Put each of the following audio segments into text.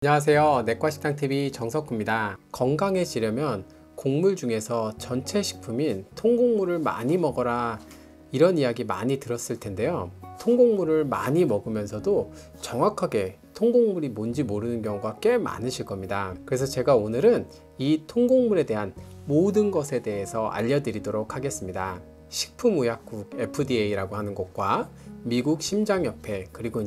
안녕하세요. 내과식당TV 정석구입니다. 건강해지려면 곡물 중에서 전체 식품인 통곡물을 많이 먹어라, 이런 이야기 많이 들었을 텐데요. 통곡물을 많이 먹으면서도 정확하게 통곡물이 뭔지 모르는 경우가 꽤 많으실 겁니다. 그래서 제가 오늘은 이 통곡물에 대한 모든 것에 대해서 알려드리도록 하겠습니다. 식품의약국 FDA라고 하는 곳과 미국 심장협회, 그리고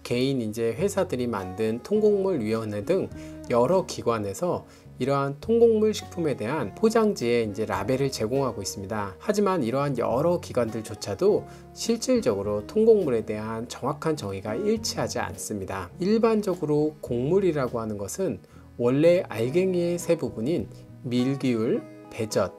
개인 회사들이 만든 통곡물위원회 등 여러 기관에서 이러한 통곡물 식품에 대한 포장지에 라벨을 제공하고 있습니다. 하지만 이러한 여러 기관들조차도 실질적으로 통곡물에 대한 정확한 정의가 일치하지 않습니다. 일반적으로 곡물이라고 하는 것은 원래 알갱이의 세 부분인 밀기울, 배젖,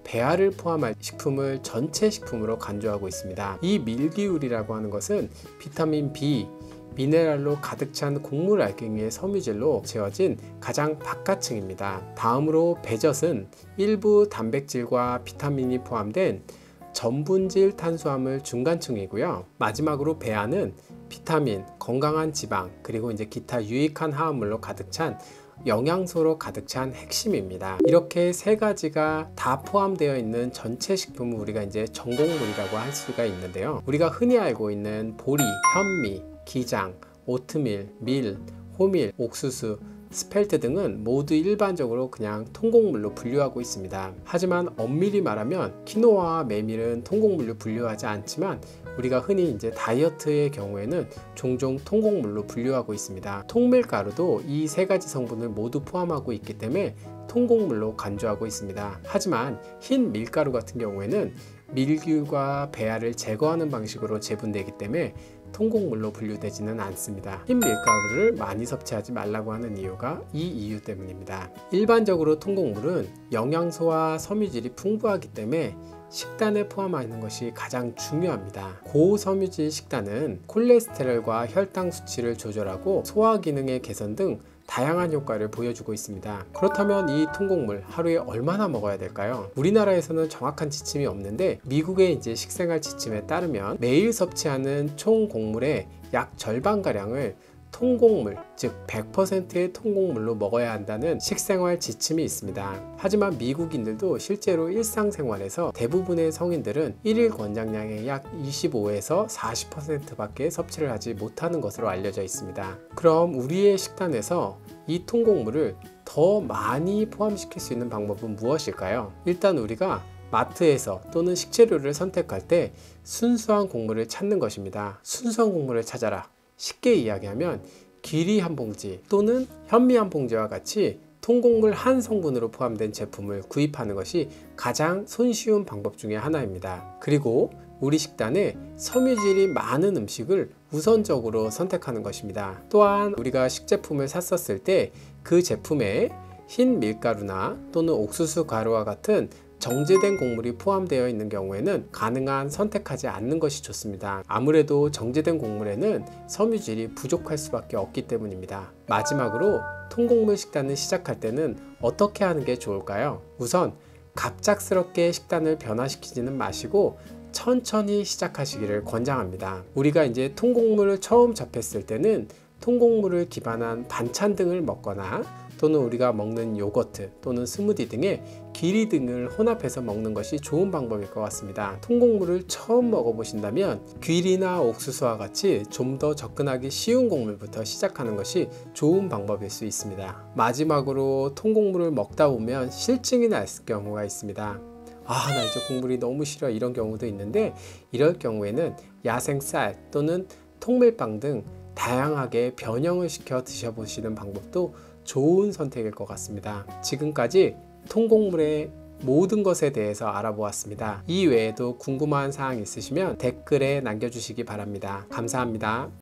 배알을 포함한 식품을 전체 식품으로 간주하고 있습니다. 이 밀기울이라고 하는 것은 비타민 B, 미네랄로 가득 찬 곡물 알갱이의 섬유질로 채워진 가장 바깥층입니다. 다음으로 배젖은 일부 단백질과 비타민이 포함된 전분질 탄수화물 중간층이고요. 마지막으로 배알은 비타민, 건강한 지방, 그리고 기타 유익한 화합물로 가득 찬 영양소로 가득 찬 핵심입니다. 이렇게 세 가지가 다 포함되어 있는 전체 식품을 우리가 전곡물이라고 할 수가 있는데요. 우리가 흔히 알고 있는 보리, 현미, 기장, 오트밀, 밀, 호밀, 옥수수, 스펠트 등은 모두 일반적으로 그냥 통곡물로 분류하고 있습니다. 하지만 엄밀히 말하면 키노아와 메밀은 통곡물로 분류하지 않지만 우리가 흔히 다이어트의 경우에는 종종 통곡물로 분류하고 있습니다. 통밀가루도 이 세 가지 성분을 모두 포함하고 있기 때문에 통곡물로 간주하고 있습니다. 하지만 흰 밀가루 같은 경우에는 밀기울과 배알을 제거하는 방식으로 재분되기 때문에 통곡물로 분류되지는 않습니다. 흰 밀가루를 많이 섭취하지 말라고 하는 이유가 이 이유 때문입니다. 일반적으로 통곡물은 영양소와 섬유질이 풍부하기 때문에 식단에 포함하는 것이 가장 중요합니다. 고섬유질 식단은 콜레스테롤과 혈당 수치를 조절하고 소화 기능의 개선 등 다양한 효과를 보여주고 있습니다. 그렇다면 이 통곡물 하루에 얼마나 먹어야 될까요? 우리나라에서는 정확한 지침이 없는데 미국의 식생활 지침에 따르면 매일 섭취하는 총 곡물의 약 절반가량을 통곡물, 즉 100%의 통곡물로 먹어야 한다는 식생활 지침이 있습니다. 하지만 미국인들도 실제로 일상생활에서 대부분의 성인들은 1일 권장량의 약 25에서 40%밖에 섭취를 하지 못하는 것으로 알려져 있습니다. 그럼 우리의 식단에서 이 통곡물을 더 많이 포함시킬 수 있는 방법은 무엇일까요? 일단 우리가 마트에서 또는 식재료를 선택할 때 순수한 곡물을 찾는 것입니다. 순수한 곡물을 찾아라. 쉽게 이야기하면 귀리 한 봉지 또는 현미 한 봉지와 같이 통곡물 한 성분으로 포함된 제품을 구입하는 것이 가장 손쉬운 방법 중에 하나입니다. 그리고 우리 식단에 섬유질이 많은 음식을 우선적으로 선택하는 것입니다. 또한 우리가 식제품을 샀었을 때 그 제품에 흰 밀가루나 또는 옥수수 가루와 같은 정제된 곡물이 포함되어 있는 경우에는 가능한 선택하지 않는 것이 좋습니다. 아무래도 정제된 곡물에는 섬유질이 부족할 수밖에 없기 때문입니다. 마지막으로 통곡물 식단을 시작할 때는 어떻게 하는 게 좋을까요? 우선 갑작스럽게 식단을 변화시키지는 마시고 천천히 시작하시기를 권장합니다. 우리가 통곡물을 처음 접했을 때는 통곡물을 기반한 반찬 등을 먹거나 또는 우리가 먹는 요거트 또는 스무디 등의 귀리 등을 혼합해서 먹는 것이 좋은 방법일 것 같습니다. 통곡물을 처음 먹어보신다면 귀리나 옥수수와 같이 좀 더 접근하기 쉬운 곡물부터 시작하는 것이 좋은 방법일 수 있습니다. 마지막으로 통곡물을 먹다 보면 실증이 날 경우가 있습니다. 나 이제 곡물이 너무 싫어, 이런 경우도 있는데 이럴 경우에는 야생 쌀 또는 통밀빵 등 다양하게 변형을 시켜 드셔보시는 방법도 좋은 선택일 것 같습니다. 지금까지 통곡물의 모든 것에 대해서 알아보았습니다. 이 외에도 궁금한 사항 있으시면 댓글에 남겨주시기 바랍니다. 감사합니다.